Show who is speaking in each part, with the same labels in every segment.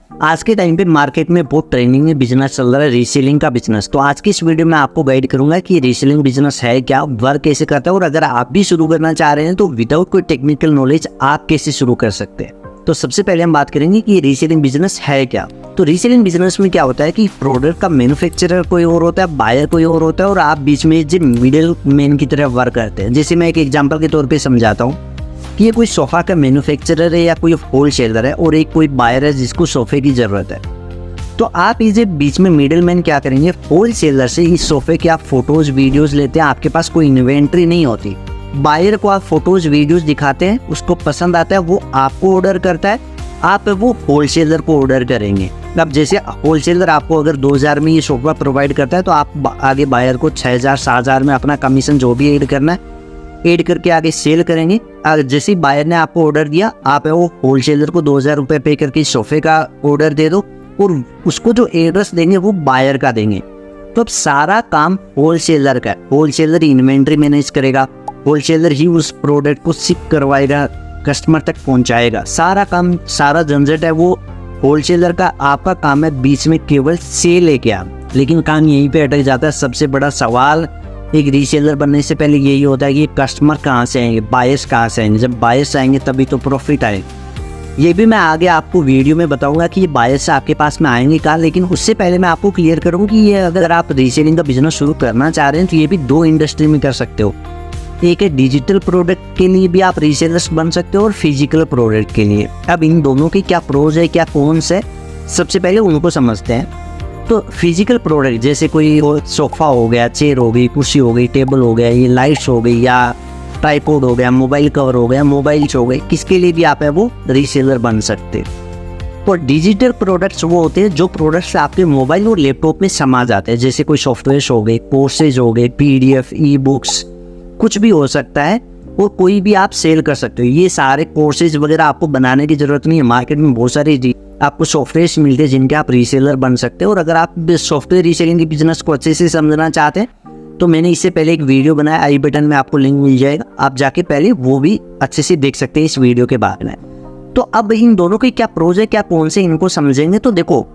Speaker 1: आज के टाइम पे मार्केट में बहुत ट्रेंडिंग में बिजनेस चल रहा है, रीसेलिंग का बिजनेस। तो आज की इस वीडियो में आपको गाइड करूंगा कि रीसेलिंग बिजनेस है क्या, वर्क कैसे करता है, और अगर आप भी शुरू करना चाह रहे हैं तो विदाउट कोई टेक्निकल नॉलेज आप कैसे शुरू कर सकते हैं। तो सबसे पहले हम बात करेंगे कि रीसेलिंग बिजनेस है क्या। तो रीसेलिंग बिजनेस में क्या होता है कि प्रोडक्ट का मैन्युफैक्चरर कोई और होता है, बायर कोई और होता है, और आप बीच में जो मिडिल मैन की तरह वर्क करते हैं। जैसे मैं एक एग्जांपल के तौर पे समझाता हूँ कि ये कोई सोफा का मैन्युफैक्चरर है या कोई होलसेलर है, और एक कोई बायर है जिसको सोफे की जरूरत है। तो आप इसे बीच में मिडिल मैन क्या करेंगे, होलसेलर से इस सोफे के आप फोटोज वीडियोज लेते हैं। आपके पास कोई इन्वेंट्री नहीं होती, बायर को आप फोटोज वीडियोज दिखाते हैं, उसको पसंद आता है, वो आपको ऑर्डर करता है, आप वो होलसेलर को ऑर्डर करेंगे। अब जैसे होलसेलर आपको अगर 2000 में ये सोफा प्रोवाइड करता है तो आप आगे बायर को 6000 7000 में अपना कमीशन जो भी ऐड करना है ऐड करके आगे सेल करेंगे। जैसे बायर ने आपको ऑर्डर दिया, आप वो होलसेलर को 2000 रुपये पे करके सोफे का ऑर्डर दे दो, और उसको जो एड्रेस देंगे वो बायर का देंगे। तो अब सारा काम होलसेलर का है, होलसेलर इन्वेंट्री मैनेज करेगा, होलसेलर ही उस प्रोडक्ट को शिप करवाएगा, कस्टमर तक पहुंचाएगा। सारा काम, सारा झंझट है वो होलसेलर का। आपका काम है बीच में केवल सेल लेके आ। लेकिन काम यहीं पे अटक जाता है। सबसे बड़ा सवाल एक रीसेलर बनने से पहले यही होता है कि कस्टमर कहाँ से आएंगे, बायर्स कहाँ से आएंगे। जब बायर्स आएंगे तभी तो प्रॉफिट आएगा। ये भी मैं आगे आपको वीडियो में बताऊंगा कि ये बायर्स आपके पास में आएंगे कहाँ। लेकिन उससे पहले मैं आपको क्लियर करूँ कि ये अगर आप रीसेलिंग का बिजनेस शुरू करना चाह रहे हैं तो ये भी दो इंडस्ट्री में कर सकते हो। एक है डिजिटल प्रोडक्ट के लिए भी आप रीसेलर्स बन सकते हो, और फिजिकल प्रोडक्ट के लिए। अब इन दोनों की क्या प्रोज है, क्या कॉन्स है, सबसे पहले उनको समझते हैं। तो फिजिकल प्रोडक्ट जैसे कोई सोफा हो गया, चेयर हो गई, कुर्सी हो गई, टेबल हो गया, ये लाइट्स हो गई, या ट्राइपॉड हो गया, मोबाइल कवर हो गया, मोबाइल्स हो गए, किसके लिए भी आप है वो रीसेलर बन सकते हैं। और डिजिटल प्रोडक्ट्स वो होते हैं जो प्रोडक्ट्स आपके मोबाइल और लैपटॉप में समा जाते हैं। जैसे कोई सॉफ्टवेयर हो गए, कोर्सेज हो गए, PDF, ई बुक्स, कुछ भी हो सकता है, और कोई भी आप सेल कर सकते हो। ये सारे कोर्सेज वगैरह आपको बनाने की जरूरत नहीं है। मार्केट में बहुत सारे आपको सॉफ्टवेयर मिलते हैं जिनके आप रीसेलर बन सकते हो। और अगर आप सॉफ्टवेयर रीसेलिंग के बिजनेस को अच्छे से समझना चाहते हैं तो मैंने इससे पहले एक वीडियो बनाया, आई बटन में आपको लिंक मिल जाएगा, आप जाके पहले वो भी अच्छे से देख सकते हैं इस वीडियो के बाद में। तो अब इन दोनों के क्या प्रोज है, क्या कौन से, इनको समझेंगे। तो देखो,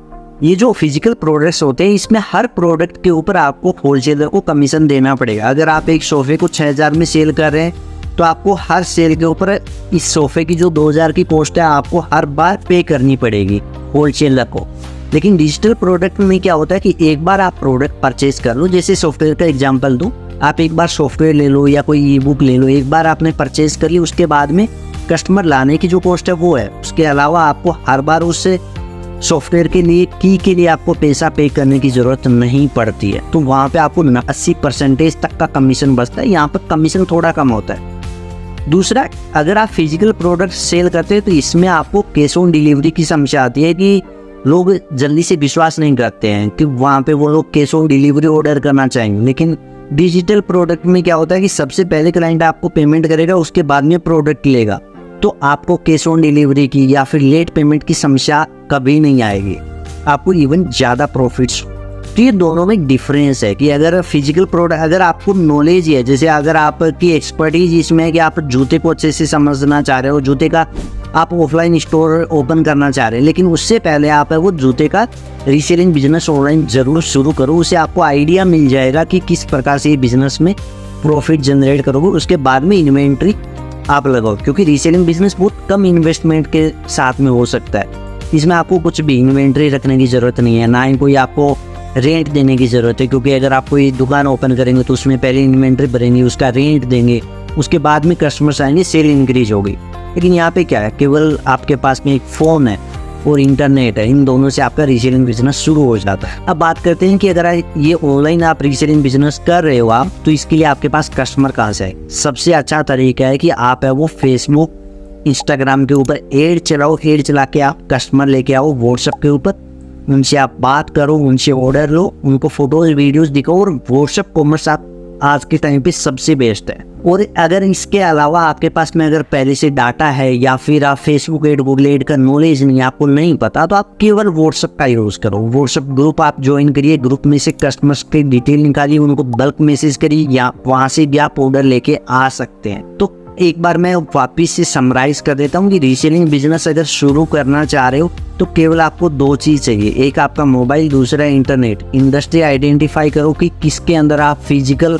Speaker 1: ये जो फिजिकल प्रोडक्ट्स होते हैं इसमें हर प्रोडक्ट के ऊपर आपको होलसेलर को कमीशन देना पड़ेगा। अगर आप एक सोफे को 6000 में सेल कर रहे हैं तो आपको हर सेल के ऊपर इस सोफे की जो 2000 की कॉस्ट है आपको हर बार पे करनी पड़ेगी होलसेलर को। लेकिन डिजिटल प्रोडक्ट में क्या होता है कि एक बार आप प्रोडक्ट परचेज कर लो। जैसे सॉफ्टवेयर का एग्जांपल दूं, आप एक बार सॉफ्टवेयर ले लो या कोई ई बुक ले लो, एक बार आपने परचेज कर ली, उसके बाद में कस्टमर लाने की जो कॉस्ट है वो है। उसके अलावा आपको हर बार उससे सॉफ्टवेयर के लिए, की के लिए आपको पैसा पे करने की जरूरत नहीं पड़ती है। तो वहाँ पे आपको 80% तक का कमीशन बचता है। यहाँ पर कमीशन थोड़ा कम होता है। दूसरा, अगर आप फिजिकल प्रोडक्ट सेल करते हैं तो इसमें आपको कैश ऑन डिलीवरी की समस्या आती है कि लोग जल्दी से विश्वास नहीं करते हैं कि वहाँ पे वो लोग कैश ऑन डिलीवरी ऑर्डर करना चाहेंगे। लेकिन डिजिटल प्रोडक्ट में क्या होता है कि सबसे पहले क्लाइंट आपको पेमेंट करेगा, उसके बाद में प्रोडक्ट लेगा, तो आपको कैश ऑन डिलीवरी की या फिर लेट पेमेंट की समस्या कभी नहीं आएगी, आपको इवन ज़्यादा प्रॉफिट्स। तो ये दोनों में डिफरेंस है कि अगर फिजिकल प्रोडक्ट, अगर आपको नॉलेज है, जैसे अगर आपकी एक्सपर्टीज इसमें है कि आप जूते को अच्छे से समझना चाह रहे हो, जूते का आप ऑफलाइन स्टोर ओपन करना चाह रहे हैं, लेकिन उससे पहले आप है वो जूते का रीसेलिंग बिजनेस ऑनलाइन जरूर शुरू करो। उससे आपको आइडिया मिल जाएगा कि किस प्रकार से ये बिजनेस में प्रॉफिट जनरेट करोगे। उसके बाद में इन्वेंट्री आप लगाओ, क्योंकि रीसेलिंग बिजनेस बहुत कम इन्वेस्टमेंट के साथ में हो सकता है। इसमें आपको कुछ भी इन्वेंट्री रखने की ज़रूरत नहीं है, ना ही कोई आपको रेंट देने की ज़रूरत है। क्योंकि अगर आप कोई दुकान ओपन करेंगे तो उसमें पहले इन्वेंट्री भरेंगे, उसका रेंट देंगे, उसके बाद में कस्टमर्स आएंगे, सेल इंक्रीज होगी। लेकिन यहाँ पे क्या है, केवल आपके पास में एक फ़ोन है और इंटरनेट है, इन दोनों से आपका रीसेलिंग बिजनेस शुरू हो जाता है। अब बात करते हैं कि अगर ये ऑनलाइन आप रीसेलिंग बिजनेस कर रहे हो आप, तो इसके लिए आपके पास कस्टमर कहाँ से आए। सबसे अच्छा तरीका है कि आप है वो फेसबुक, इंस्टाग्राम के ऊपर एड चलाओ। एड चला के आप कस्टमर लेके आओ व्हाट्सएप के ऊपर, उनसे आप बात करो, उनसे ऑर्डर लो, उनको फोटोज वीडियोस दिखाओ। और व्हाट्सएप कॉमर्स आप आज के टाइम पे सबसे बेस्ट है। और अगर इसके अलावा आपके पास में अगर पहले से डाटा है या फिर आप फेसबुक एड, गूगल एड का नॉलेज नहीं, आपको नहीं पता, तो आप केवल व्हाट्सएप का यूज़ करो। व्हाट्सएप ग्रुप आप ज्वाइन करिए, ग्रुप में से कस्टमर्स की डिटेल निकालिए, उनको बल्क मैसेज करिए, या वहाँ से भी आप ऑर्डर लेके आ सकते हैं। तो एक बार मैं वापस से समराइज कर देता हूँ कि रीसेलिंग बिजनेस अगर शुरू करना चाह रहे हो तो केवल आपको 2 चीज़ चाहिए, एक आपका मोबाइल, दूसरा इंटरनेट। इंडस्ट्री आइडेंटिफाई करो कि किसके अंदर आप फिजिकल,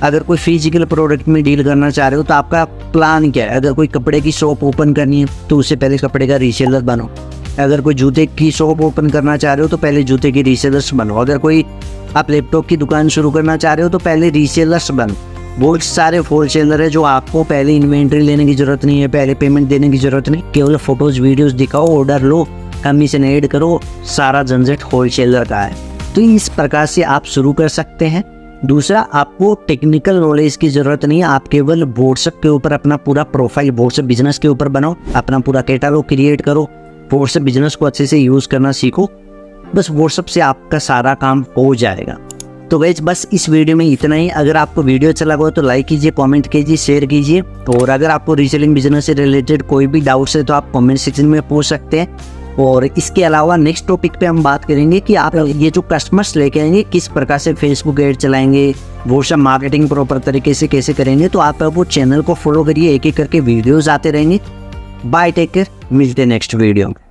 Speaker 1: अगर कोई फिजिकल प्रोडक्ट में डील करना चाह रहे हो तो आपका प्लान क्या है। अगर कोई कपड़े की शॉप ओपन करनी है तो उससे पहले कपड़े का रीसेलर बनो। अगर कोई जूते की शॉप ओपन करना चाह रहे हो तो पहले जूते के रीसेलर्स बनो। अगर कोई आप लैपटॉप की दुकान शुरू करना चाह रहे हो तो पहले रीसेलर्स बनो। बहुत सारे होलसेलर है जो आपको पहले इन्वेंट्री लेने की जरूरत नहीं है, पहले पेमेंट देने की जरूरत नहीं, केवल फोटोज वीडियोस दिखाओ, ऑर्डर लो, कमीशन ऐड करो, सारा झंझट होलसेलर का है। तो इस प्रकार से आप शुरू कर सकते हैं। दूसरा, आपको टेक्निकल नॉलेज की जरूरत नहीं है, आप केवल व्हाट्सएप के ऊपर अपना पूरा प्रोफाइल व्हाट्सएप बिजनेस के ऊपर बनाओ, अपना पूरा कैटलॉग क्रिएट करो, व्हाट्सएप बिजनेस को अच्छे से यूज करना सीखो। बस व्हाट्सएप से आपका सारा काम हो जाएगा। तो गाइस बस इस वीडियो में इतना ही। अगर आपको वीडियो अच्छा लगा हो तो लाइक कीजिए, कमेंट कीजिए, शेयर कीजिए। और अगर आपको रीसेलिंग बिजनेस से रिलेटेड कोई भी डाउट्स है तो आप कमेंट सेक्शन में पूछ सकते हैं। और इसके अलावा नेक्स्ट टॉपिक पे हम बात करेंगे कि आप ये जो कस्टमर्स लेके आएंगे किस प्रकार से फेसबुक ऐड चलाएंगे, व्हाट्सएप मार्केटिंग प्रॉपर तरीके से कैसे करेंगे। तो आप वो चैनल को फॉलो करिए, एक एक करके वीडियोज आते रहेंगे। बाय, टेक केयर, मिलते हैं नेक्स्ट वीडियो में।